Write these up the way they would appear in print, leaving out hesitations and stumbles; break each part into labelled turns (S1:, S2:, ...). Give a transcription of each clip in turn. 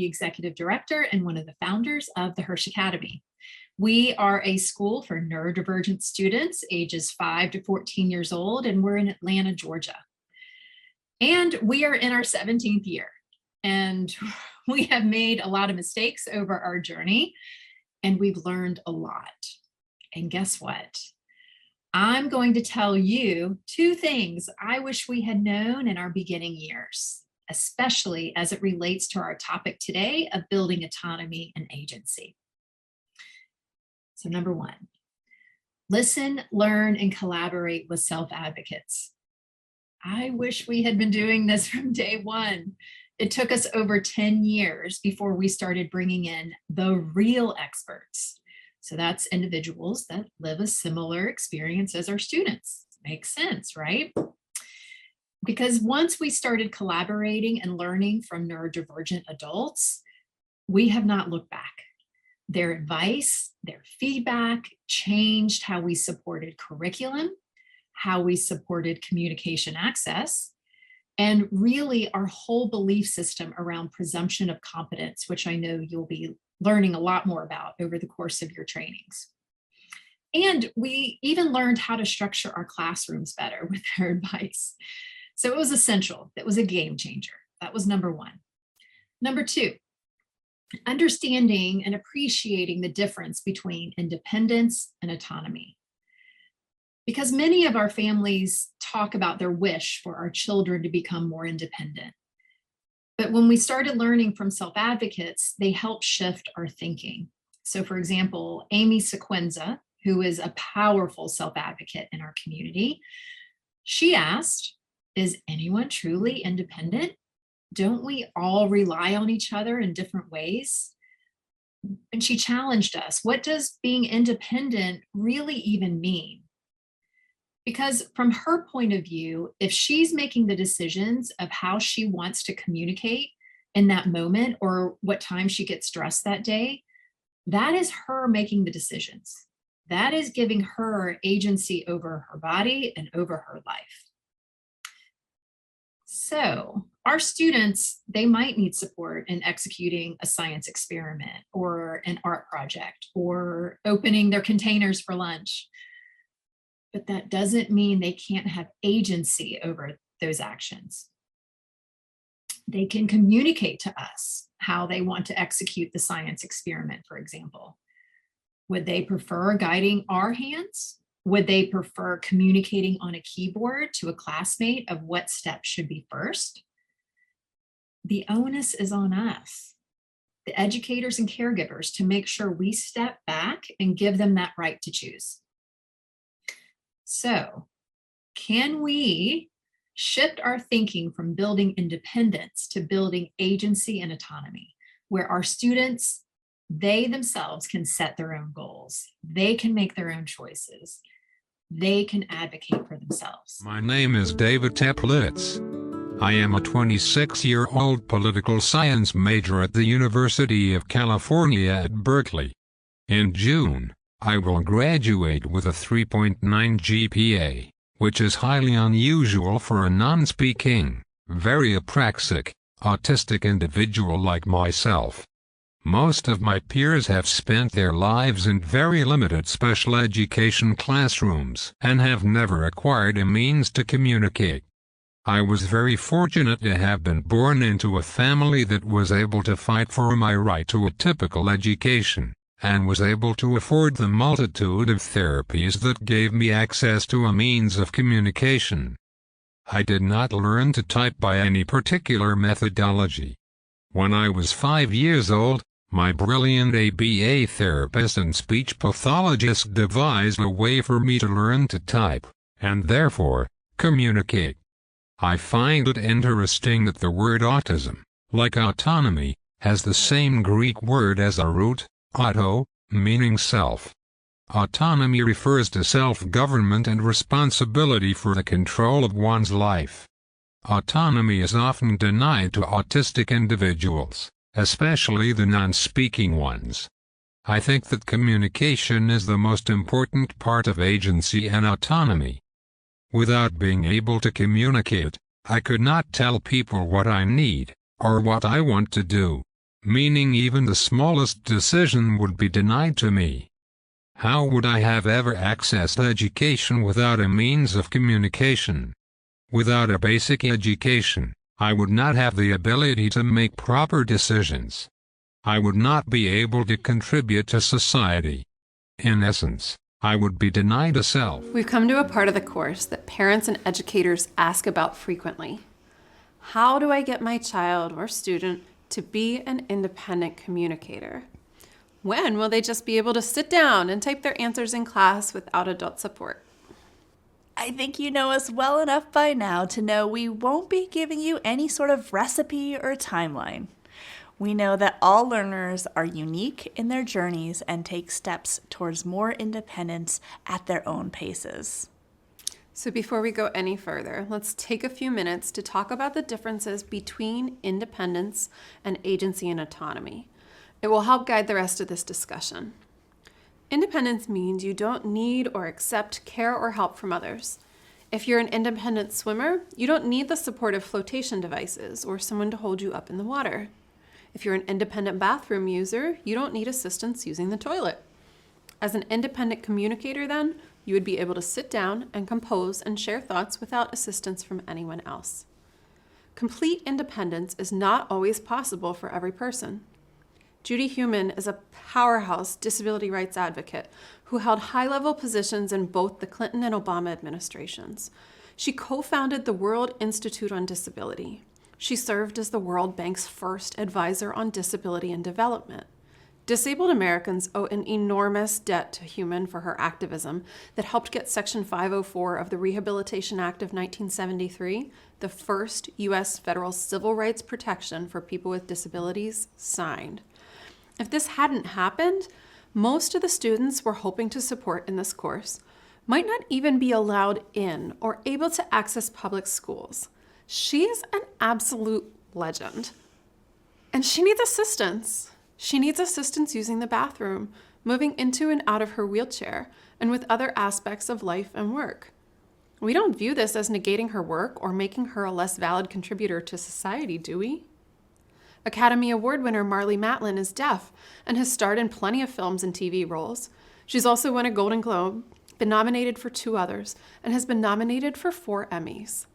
S1: the executive director and one of the founders of the Hirsch Academy. We are a school for neurodivergent students ages 5 to 14 years old, and we're in Atlanta, Georgia. And we are in our 17th year, and we have made a lot of mistakes over our journey, and we've learned a lot. And guess what? I'm going to tell you 2 things I wish we had known in our beginning years, especially as it relates to our topic today of building autonomy and agency. So number 1, listen, learn, and collaborate with self-advocates. I wish we had been doing this from day 1. It took us over 10 years before we started bringing in the real experts. So that's individuals that live a similar experience as our students. Makes sense, right? Because once we started collaborating and learning from neurodivergent adults, we have not looked back. Their advice, their feedback changed how we supported curriculum, how we supported communication access, and really our whole belief system around presumption of competence, which I know you'll be learning a lot more about over the course of your trainings. And we even learned how to structure our classrooms better with their advice. So it was essential. It was a game changer. That was number 1. Number 2, understanding and appreciating the difference between independence and autonomy. Because many of our families talk about their wish for our children to become more independent. But when we started learning from self-advocates, they help shift our thinking. So for example, Amy Sequenza, who is a powerful self-advocate in our community, she asked, is anyone truly independent? Don't we all rely on each other in different ways? And she challenged us, what does being independent really even mean? Because from her point of view, if she's making the decisions of how she wants to communicate in that moment or what time she gets dressed that day, that is her making the decisions. That is giving her agency over her body and over her life. So our students, they might need support in executing a science experiment or an art project or opening their containers for lunch. But that doesn't mean they can't have agency over those actions. They can communicate to us how they want to execute the science experiment, for example. Would they prefer guiding our hands? Would they prefer communicating on a keyboard to a classmate of what steps should be first? The onus is on us, the educators and caregivers, to make sure we step back and give them that right to choose. So, can we shift our thinking from building independence to building agency and autonomy, where our students, they themselves can set their own goals, they can make their own choices, they can advocate for themselves?
S2: My name is David Teplitz. I am a 26-year-old political science major at the University of California at Berkeley. In June, I will graduate with a 3.9 GPA, which is highly unusual for a non-speaking, very apraxic, autistic individual like myself. Most of my peers have spent their lives in very limited special education classrooms and have never acquired a means to communicate. I was very fortunate to have been born into a family that was able to fight for my right to a typical education, and was able to afford the multitude of therapies that gave me access to a means of communication. I did not learn to type by any particular methodology. When I was 5 years old, my brilliant ABA therapist and speech pathologist devised a way for me to learn to type, and therefore, communicate. I find it interesting that the word autism, like autonomy, has the same Greek word as a root, auto, meaning self. Autonomy refers to self-government and responsibility for the control of one's life. Autonomy is often denied to autistic individuals, especially the non-speaking ones. I think that communication is the most important part of agency and autonomy. Without being able to communicate, I could not tell people what I need, or what I want to do. meaning even the smallest decision would be denied to me. How would I have ever accessed education without a means of communication? Without a basic education, I would not have the ability to make proper decisions. I would not be able to contribute to society. In essence, I would be denied a self.
S3: We've come to a part of the course that parents and educators ask about frequently. How do I get my child or student to be an independent communicator? When will they just be able to sit down and type their answers in class without adult support?
S4: I think you know us well enough by now to know we won't be giving you any sort of recipe or timeline. We know that all learners are unique in their journeys and take steps towards more independence at their own paces.
S3: So before we go any further, let's take a few minutes to talk about the differences between independence and agency and autonomy. It will help guide the rest of this discussion. Independence means you don't need or accept care or help from others. If you're an independent swimmer, you don't need the support of flotation devices or someone to hold you up in the water. If you're an independent bathroom user, you don't need assistance using the toilet. As an independent communicator, then, you would be able to sit down and compose and share thoughts without assistance from anyone else. Complete independence is not always possible for every person. Judy Heumann is a powerhouse disability rights advocate who held high-level positions in both the Clinton and Obama administrations. She co-founded the World Institute on Disability. She served as the World Bank's first advisor on disability and development. Disabled Americans owe an enormous debt to Heumann for her activism that helped get Section 504 of the Rehabilitation Act of 1973, the first U.S. federal civil rights protection for people with disabilities, signed. If this hadn't happened, most of the students we're hoping to support in this course might not even be allowed in or able to access public schools. She's an absolute legend. And she needs assistance. She needs assistance using the bathroom, moving into and out of her wheelchair, and with other aspects of life and work. We don't view this as negating her work or making her a less valid contributor to society, do we? Academy Award winner Marlee Matlin is deaf and has starred in plenty of films and TV roles. She's also won a Golden Globe, been nominated for 2 others, and has been nominated for 4 Emmys.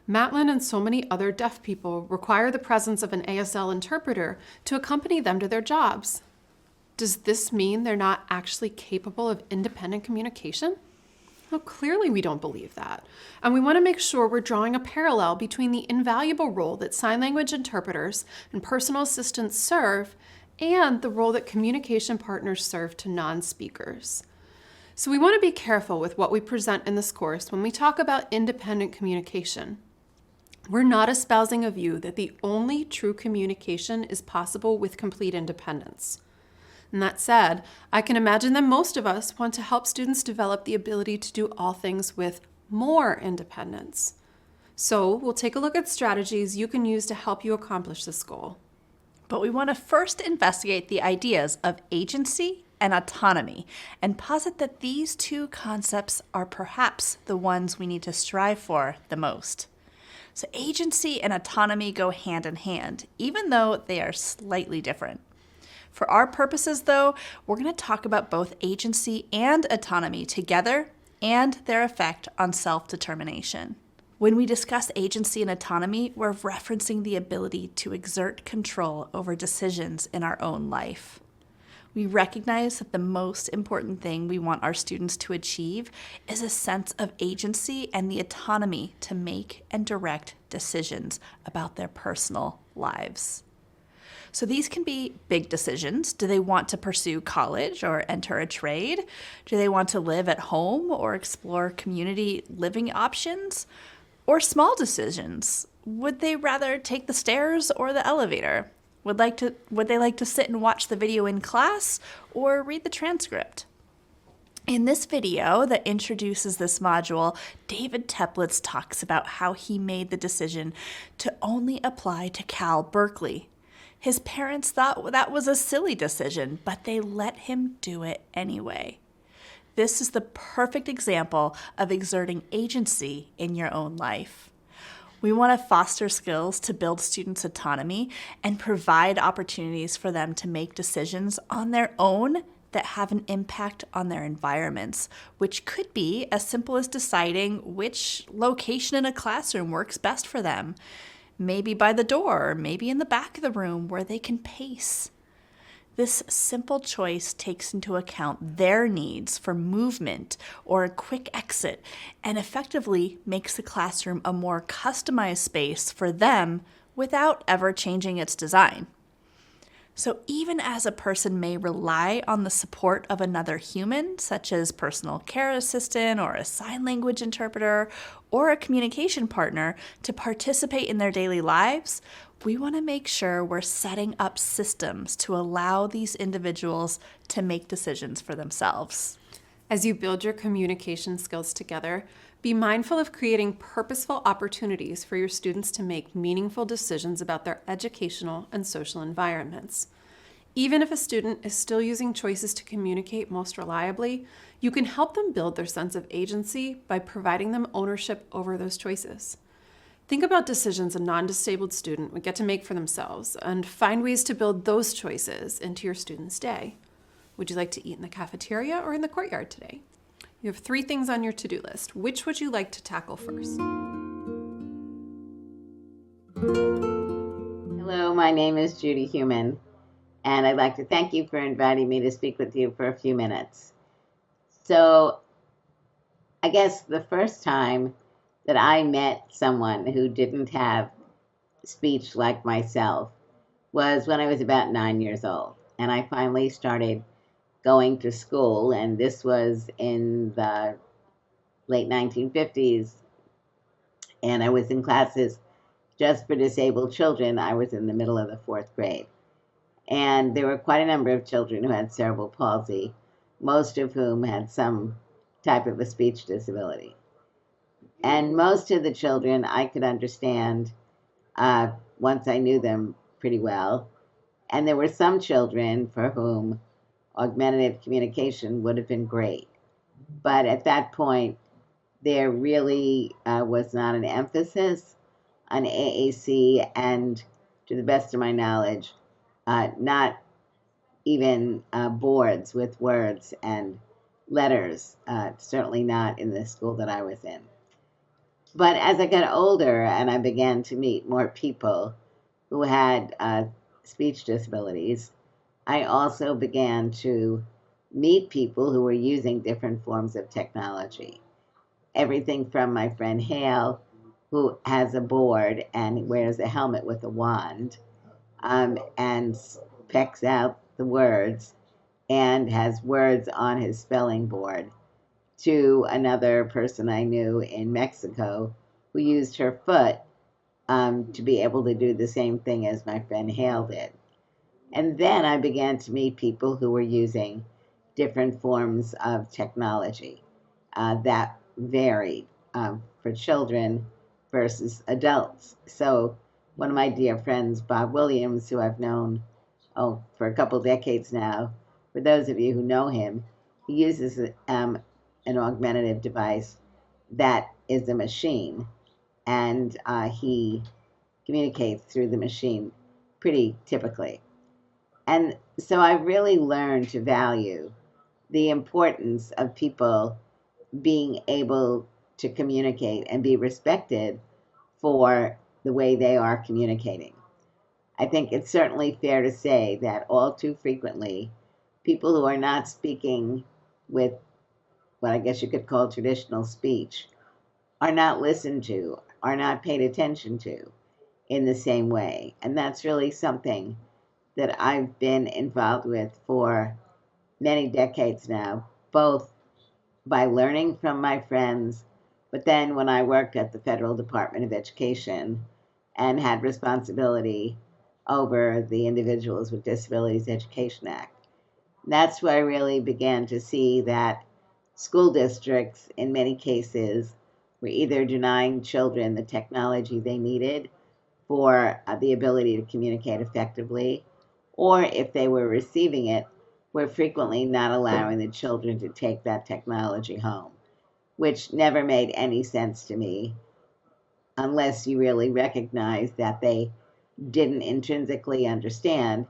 S3: Matlin and so many other deaf people require the presence of an ASL interpreter to accompany them to their jobs. Does this mean they're not actually capable of independent communication? Well, clearly we don't believe that. And we want to make sure we're drawing a parallel between the invaluable role that sign language interpreters and personal assistants serve and the role that communication partners serve to non-speakers. So we want to be careful with what we present in this course when we talk about independent communication. We're not espousing a view that the only true communication is possible with complete independence. And that said, I can imagine that most of us want to help students develop the ability to do all things with more independence. So we'll take a look at strategies you can use to help you accomplish this goal.
S4: But we want to first investigate the ideas of agency and autonomy and posit that these 2 concepts are perhaps the ones we need to strive for the most. So agency and autonomy go hand in hand, even though they are slightly different. For our purposes, though, we're going to talk about both agency and autonomy together and their effect on self-determination. When we discuss agency and autonomy, we're referencing the ability to exert control over decisions in our own life. We recognize that the most important thing we want our students to achieve is a sense of agency and the autonomy to make and direct decisions about their personal lives. So these can be big decisions. Do they want to pursue college or enter a trade? Do they want to live at home or explore community living options? Or small decisions. Would they rather take the stairs or the elevator? Would they like to sit and watch the video in class or read the transcript? In this video that introduces this module, David Teplitz talks about how he made the decision to only apply to Cal Berkeley. His parents thought that was a silly decision, but they let him do it anyway. This is the perfect example of exerting agency in your own life. We want to foster skills to build students' autonomy and provide opportunities for them to make decisions on their own that have an impact on their environments, which could be as simple as deciding which location in a classroom works best for them. Maybe by the door, maybe in the back of the room where they can pace. This simple choice takes into account their needs for movement or a quick exit and effectively makes the classroom a more customized space for them without ever changing its design. So even as a person may rely on the support of another human, such as personal care assistant or a sign language interpreter or a communication partner to participate in their daily lives, we want to make sure we're setting up systems to allow these individuals to make decisions for themselves.
S3: As you build your communication skills together, be mindful of creating purposeful opportunities for your students to make meaningful decisions about their educational and social environments. Even if a student is still using choices to communicate most reliably, you can help them build their sense of agency by providing them ownership over those choices. Think about decisions a non-disabled student would get to make for themselves and find ways to build those choices into your student's day. Would you like to eat in the cafeteria or in the courtyard today? You have 3 things on your to-do list. Which would you like to tackle first?
S5: Hello, my name is Judy Human, and I'd like to thank you for inviting me to speak with you for a few minutes. So, I guess the first time that I met someone who didn't have speech like myself was when I was about 9 years old, and I finally started going to school, and this was in the late 1950s, and I was in classes just for disabled children. I was in the middle of the 4th grade. And there were quite a number of children who had cerebral palsy, most of whom had some type of a speech disability. And most of the children I could understand once I knew them pretty well. And there were some children for whom augmentative communication would have been great. But at that point, there really was not an emphasis on AAC, and to the best of my knowledge, not even boards with words and letters, certainly not in the school that I was in. But as I got older and I began to meet more people who had speech disabilities, I also began to meet people who were using different forms of technology. Everything from my friend Hale, who has a board and wears a helmet with a wand, and pecks out the words and has words on his spelling board, to another person I knew in Mexico who used her foot to be able to do the same thing as my friend Hale did. And then I began to meet people who were using different forms of technology that varied for children versus adults. So one of my dear friends, Bob Williams, who I've known for a couple decades now, for those of you who know him, he uses an augmentative device that is a machine, and he communicates through the machine pretty typically. And so I really learned to value the importance of people being able to communicate and be respected for the way they are communicating. I think it's certainly fair to say that all too frequently, people who are not speaking with what I guess you could call traditional speech are not listened to, are not paid attention to in the same way. And that's really something that I've been involved with for many decades now, both by learning from my friends, but then when I worked at the Federal Department of Education and had responsibility over the Individuals with Disabilities Education Act. That's where I really began to see that school districts, in many cases, were either denying children the technology they needed for the ability to communicate effectively, or if they were receiving it, were frequently not allowing the children to take that technology home, which never made any sense to me. unless you really recognize that they didn't intrinsically understand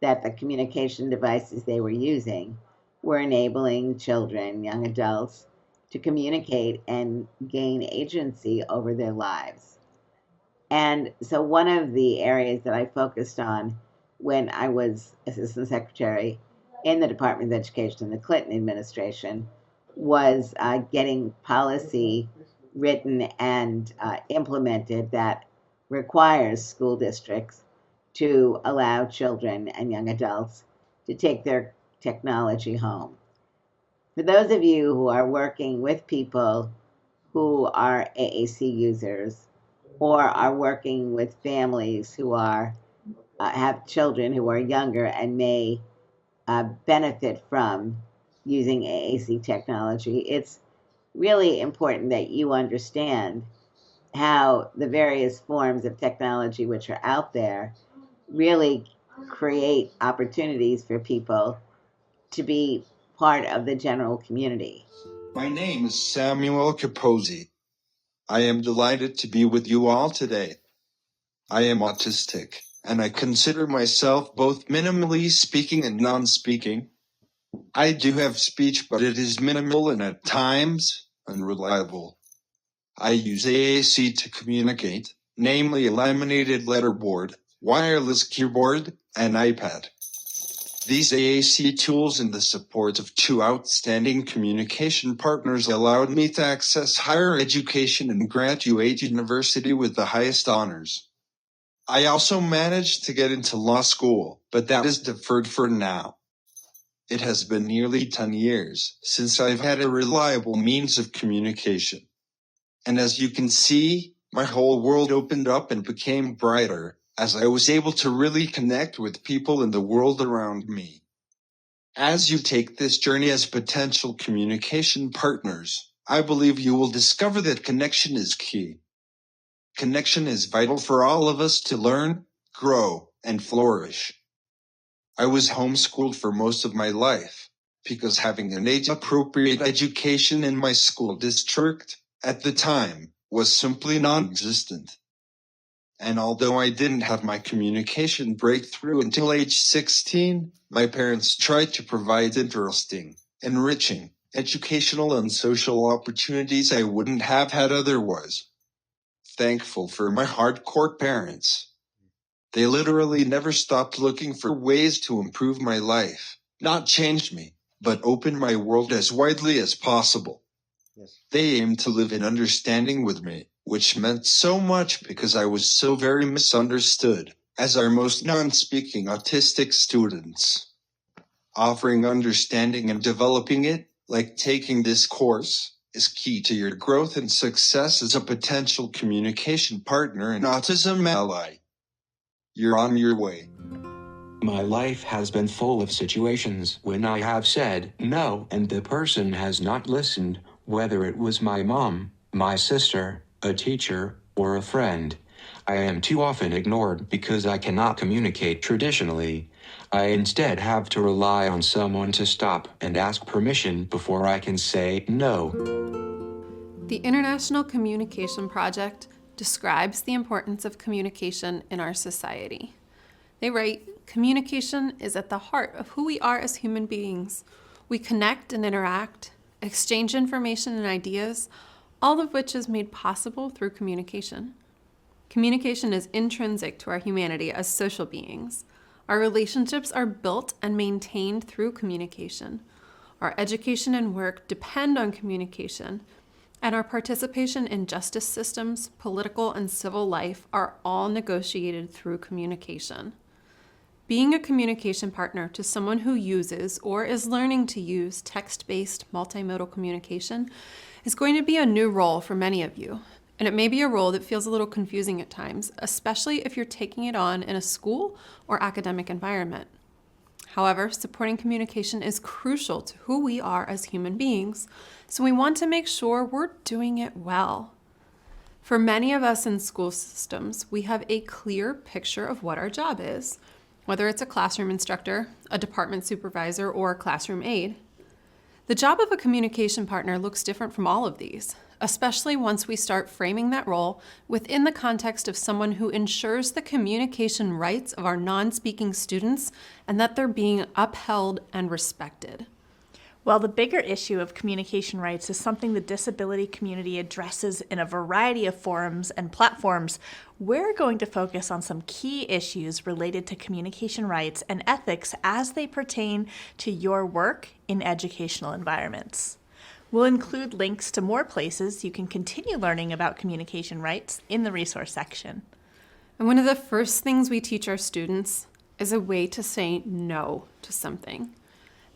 S5: that the communication devices they were using were enabling children, young adults, to communicate and gain agency over their lives. And so, one of the areas that I focused on when I was Assistant Secretary in the Department of Education in the Clinton administration was getting policy written and implemented that requires school districts to allow children and young adults to take their technology home. For those of you who are working with people who are AAC users or are working with families who are have children who are younger and may benefit from using AAC technology, it's really important that you understand how the various forms of technology which are out there really create opportunities for people to be part of the general community.
S6: My name is Samuel Capozzi. I am delighted to be with you all today. I am autistic, and I consider myself both minimally speaking and non-speaking. I do have speech, but it is minimal and at times unreliable. I use AAC to communicate, namely a laminated letterboard, wireless keyboard, and iPad. These AAC tools and the support of two outstanding communication partners allowed me to access higher education and graduate university with the highest honors. I also managed to get into law school, but that is deferred for now. It has been nearly 10 years since I've had a reliable means of communication. And as you can see, my whole world opened up and became brighter as I was able to really connect with people in the world around me. As you take this journey as potential communication partners, I believe you will discover that connection is key. Connection is vital for all of us to learn, grow, and flourish. I was homeschooled for most of my life because having an age-appropriate education in my school district at the time was simply non-existent. And although I didn't have my communication breakthrough until age 16, my parents tried to provide interesting, enriching, educational and social opportunities I wouldn't have had otherwise. Thankful for my hardcore parents. They literally never stopped looking for ways to improve my life, not change me, but open my world as widely as possible. They aimed to live in understanding with me, which meant so much because I was so very misunderstood, as are most non-speaking autistic students. Offering understanding and developing it, like taking this course, is key to your growth and success as a potential communication partner and autism ally. You're on your way.
S7: My life has been full of situations when I have said no and the person has not listened, whether it was my mom, my sister, a teacher, or a friend. I am too often ignored because I cannot communicate traditionally. I instead have to rely on someone to stop and ask permission before I can say no.
S3: The International Communication Project describes the importance of communication in our society. They write, "Communication is at the heart of who we are as human beings. We connect and interact, exchange information and ideas, all of which is made possible through communication. Communication is intrinsic to our humanity as social beings. Our relationships are built and maintained through communication. Our education and work depend on communication, and our participation in justice systems, political and civil life are all negotiated through communication. Being a communication partner to someone who uses or is learning to use text-based multimodal communication is going to be a new role for many of you. And it may be a role that feels a little confusing at times, especially if you're taking it on in a school or academic environment. However, supporting communication is crucial to who we are as human beings, so we want to make sure we're doing it well. For many of us in school systems, we have a clear picture of what our job is, whether it's a classroom instructor, a department supervisor, or a classroom aide. The job of a communication partner looks different from all of these. especially once we start framing that role within the context of someone who ensures the communication rights of our non-speaking students and that they're being upheld and respected.
S4: While the bigger issue of communication rights is something the disability community addresses in a variety of forums and platforms, we're going to focus on some key issues related to communication rights and ethics as they pertain to your work in educational environments. We'll include links to more places you can continue learning about communication rights in the resource section.
S3: And one of the first things we teach our students is a way to say no to something.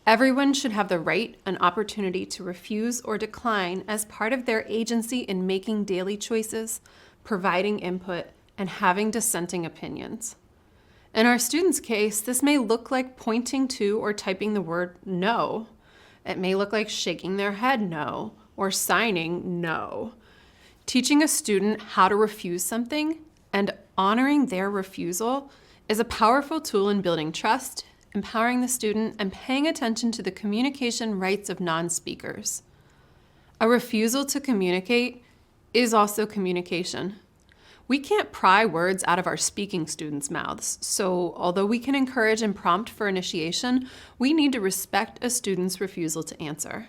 S3: Everyone should have the right and opportunity to refuse or decline as part of their agency in making daily choices, providing input, and having dissenting opinions. In our students' case, this may look like pointing to or typing the word no. It may look like shaking their head no or signing no. Teaching a student how to refuse something and honoring their refusal is a powerful tool in building trust, empowering the student, and paying attention to the communication rights of non-speakers. A refusal to communicate is also communication. We can't pry words out of our speaking students' mouths, so although we can encourage and prompt for initiation, we need to respect a student's refusal to answer.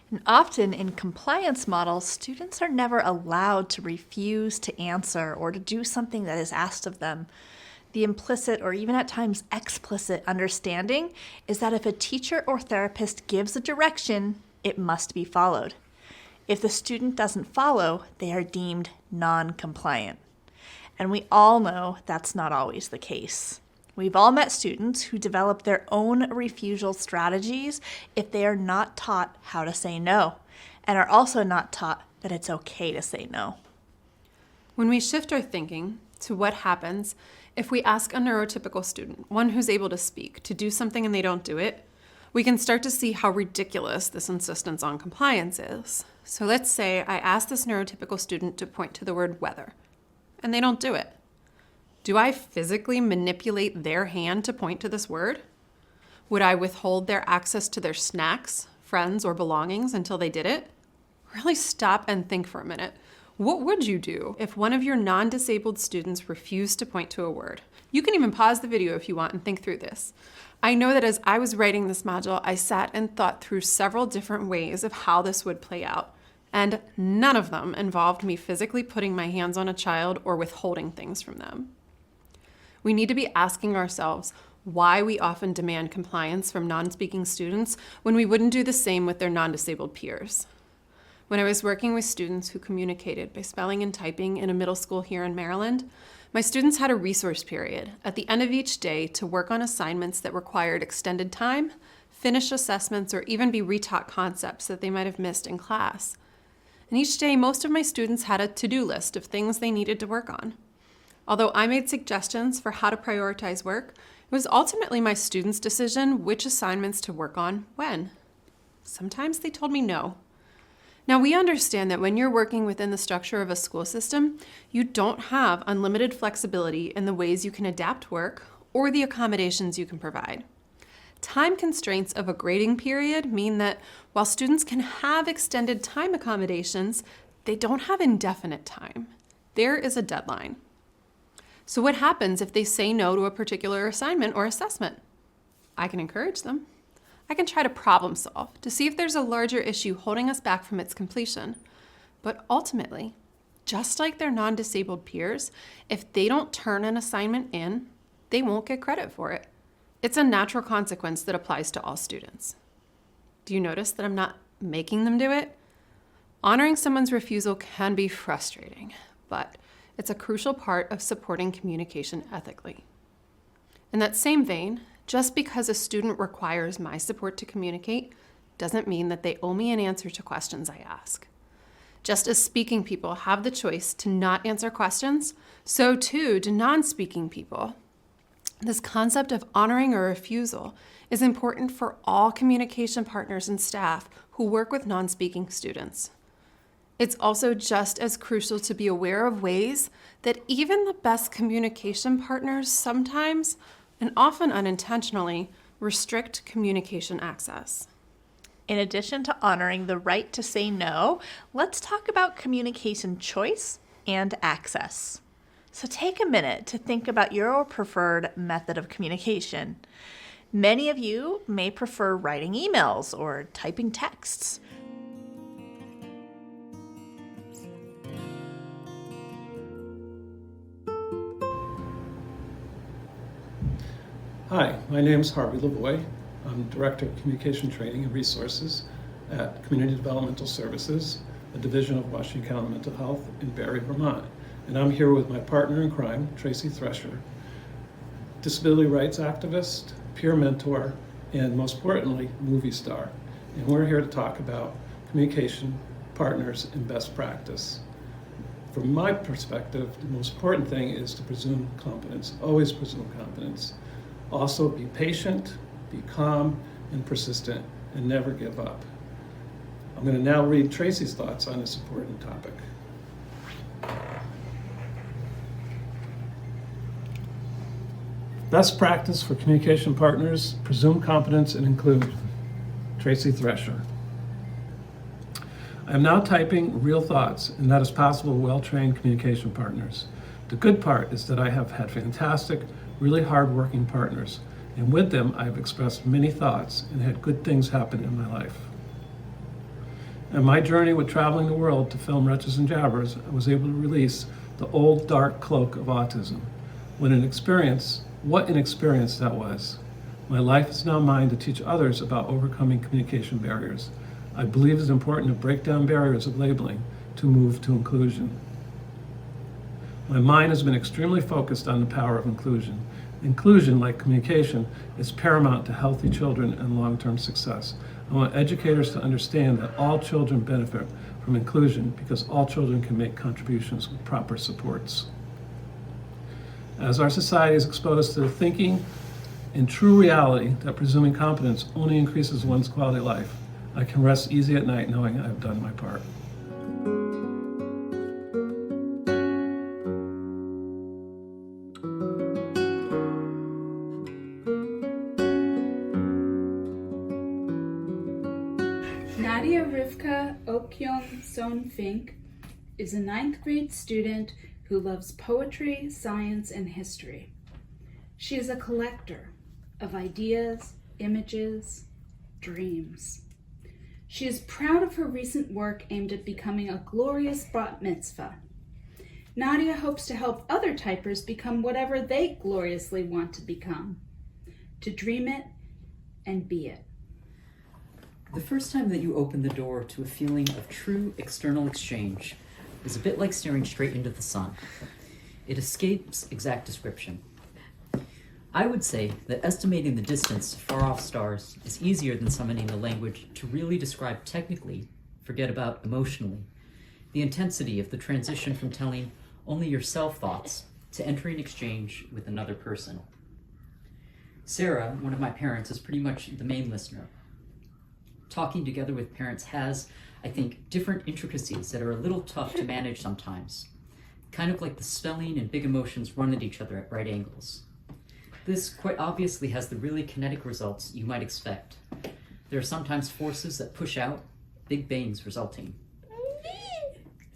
S4: And often in compliance models, students are never allowed to refuse to answer or to do something that is asked of them. The implicit or even at times explicit understanding is that if a teacher or therapist gives a direction, it must be followed. If the student doesn't follow, they are deemed non-compliant. And we all know that's not always the case. We've all met students who develop their own refusal strategies if they are not taught how to say no, and are also not taught that it's okay to say no.
S3: When we shift our thinking to what happens if we ask a neurotypical student, one who's able to speak, to do something and they don't do it, we can start to see how ridiculous this insistence on compliance is. So let's say I ask this neurotypical student to point to the word weather, and they don't do it. Do I physically manipulate their hand to point to this word? Would I withhold their access to their snacks, friends, or belongings until they did it? Really stop and think for a minute. What would you do if one of your non-disabled students refused to point to a word? You can even pause the video if you want and think through this. I know that as I was writing this module, I sat and thought through several different ways of how this would play out, and none of them involved me physically putting my hands on a child or withholding things from them. We need to be asking ourselves why we often demand compliance from non-speaking students when we wouldn't do the same with their non-disabled peers. When I was working with students who communicated by spelling and typing in a middle school here in Maryland, my students had a resource period at the end of each day to work on assignments that required extended time, finish assessments, or even be retaught concepts that they might have missed in class. And each day, most of my students had a to-do list of things they needed to work on. Although I made suggestions for how to prioritize work, it was ultimately my students' decision which assignments to work on when. Sometimes they told me no. Now, we understand that when you're working within the structure of a school system, you don't have unlimited flexibility in the ways you can adapt work or the accommodations you can provide. Time constraints of a grading period mean that while students can have extended time accommodations, they don't have indefinite time. There is a deadline. So what happens if they say no to a particular assignment or assessment? I can encourage them. I can try to problem solve to see if there's a larger issue holding us back from its completion. But ultimately, just like their non-disabled peers, if they don't turn an assignment in, they won't get credit for it. It's a natural consequence that applies to all students. Do you notice that I'm not making them do it? Honoring someone's refusal can be frustrating, but it's a crucial part of supporting communication ethically. In that same vein, just because a student requires my support to communicate doesn't mean that they owe me an answer to questions I ask. Just as speaking people have the choice to not answer questions, so too do non-speaking people. This concept of honoring a refusal is important for all communication partners and staff who work with non-speaking students. It's also just as crucial to be aware of ways that even the best communication partners sometimes, and often unintentionally, restrict communication access.
S4: In addition to honoring the right to say no, let's talk about communication choice and access. So take a minute to think about your preferred method of communication. Many of you may prefer writing emails or typing texts.
S8: Hi, my name is Harvey Lavoie. I'm Director of Communication Training and Resources at Community Developmental Services, a division of Washington County Mental Health in Barre, Vermont. And I'm here with my partner in crime, Tracy Thresher, disability rights activist, peer mentor, and most importantly, movie star. And we're here to talk about communication, partners, and best practice. From my perspective, the most important thing is to presume competence, always presume competence. Also, be patient, be calm, and persistent, and never give up. I'm going to now read Tracy's thoughts on this important topic. Best practice for communication partners, presume competence and include. Tracy Thresher. I am now typing real thoughts, and that is possible with well-trained communication partners. The good part is that I have had fantastic, really hard-working partners, and with them I have expressed many thoughts and had good things happen in my life. In my journey with traveling the world to film Wretches and Jabbers, I was able to release the old dark cloak of autism. What an experience that was. My life is now mine to teach others about overcoming communication barriers. I believe it's important to break down barriers of labeling to move to inclusion. My mind has been extremely focused on the power of inclusion. Inclusion, like communication, is paramount to healthy children and long-term success. I want educators to understand that all children benefit from inclusion because all children can make contributions with proper supports. As our society is exposed to the thinking in true reality that presuming competence only increases one's quality of life, I can rest easy at night knowing I have done my part.
S9: Nadia Rivka Okyung Son Fink is a 9th grade student who loves poetry, science, and history. She is a collector of ideas, images, dreams. She is proud of her recent work aimed at becoming a glorious bat mitzvah. Nadia hopes to help other typers become whatever they gloriously want to become, to dream it and be it.
S10: The first time that you open the door to a feeling of true external exchange is a bit like staring straight into the sun. It escapes exact description. I would say that estimating the distance to far-off stars is easier than summoning the language to really describe technically, forget about emotionally, the intensity of the transition from telling only yourself thoughts to entering exchange with another person. Sarah, one of my parents, is pretty much the main listener. Talking together with parents has, I think, different intricacies that are a little tough to manage sometimes. Kind of like the spelling and big emotions run at each other at right angles. This quite obviously has the really kinetic results you might expect. There are sometimes forces that push out, big bangs resulting.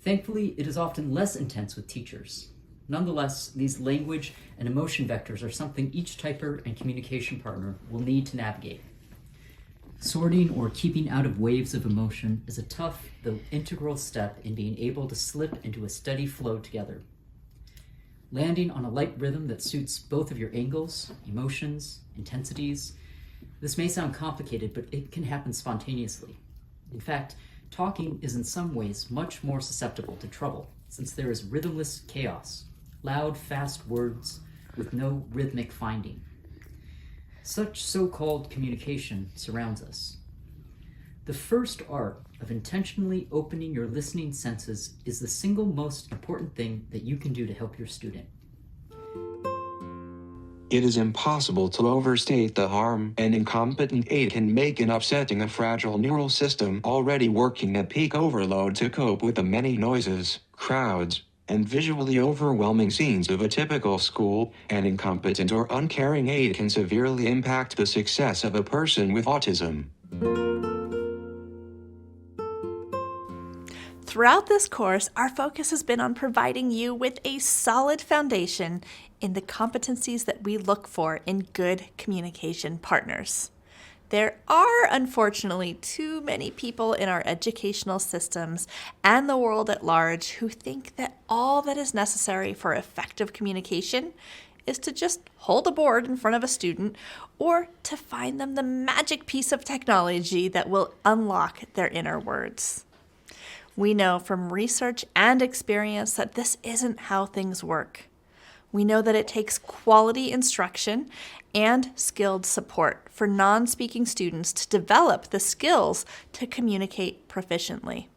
S10: Thankfully, it is often less intense with teachers. Nonetheless, these language and emotion vectors are something each typer and communication partner will need to navigate. Sorting or keeping out of waves of emotion is a tough, though integral step in being able to slip into a steady flow together. Landing on a light rhythm that suits both of your angles, emotions, intensities. This may sound complicated, but it can happen spontaneously. In fact, talking is in some ways much more susceptible to trouble, since there is rhythmless chaos, loud, fast words with no rhythmic finding. Such so-called communication surrounds us. The first art of intentionally opening your listening senses is the single most important thing that you can do to help your student.
S7: It is impossible to overstate the harm an incompetent aid can make in upsetting a fragile neural system already working at peak overload to cope with the many noises, crowds, and visually overwhelming scenes of a typical school. An incompetent or uncaring aid can severely impact the success of a person with autism.
S4: Throughout this course, our focus has been on providing you with a solid foundation in the competencies that we look for in good communication partners. There are, unfortunately, too many people in our educational systems and the world at large who think that all that is necessary for effective communication is to just hold a board in front of a student or to find them the magic piece of technology that will unlock their inner words. We know from research and experience that this isn't how things work. We know that it takes quality instruction and skilled support for non-speaking students to develop the skills to communicate proficiently.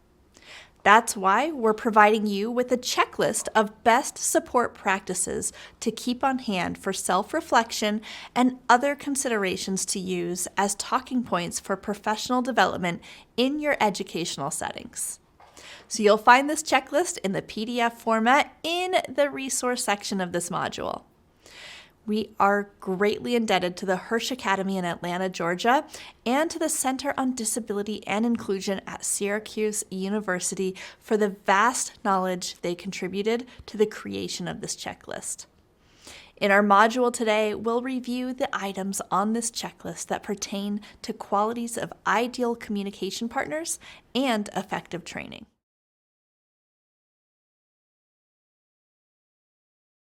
S4: That's why we're providing you with a checklist of best support practices to keep on hand for self-reflection and other considerations to use as talking points for professional development in your educational settings. So you'll find this checklist in the PDF format in the resource section of this module. We are greatly indebted to the Hirsch Academy in Atlanta, Georgia, and to the Center on Disability and Inclusion at Syracuse University for the vast knowledge they contributed to the creation of this checklist. In our module today, we'll review the items on this checklist that pertain to qualities of ideal communication partners and effective training.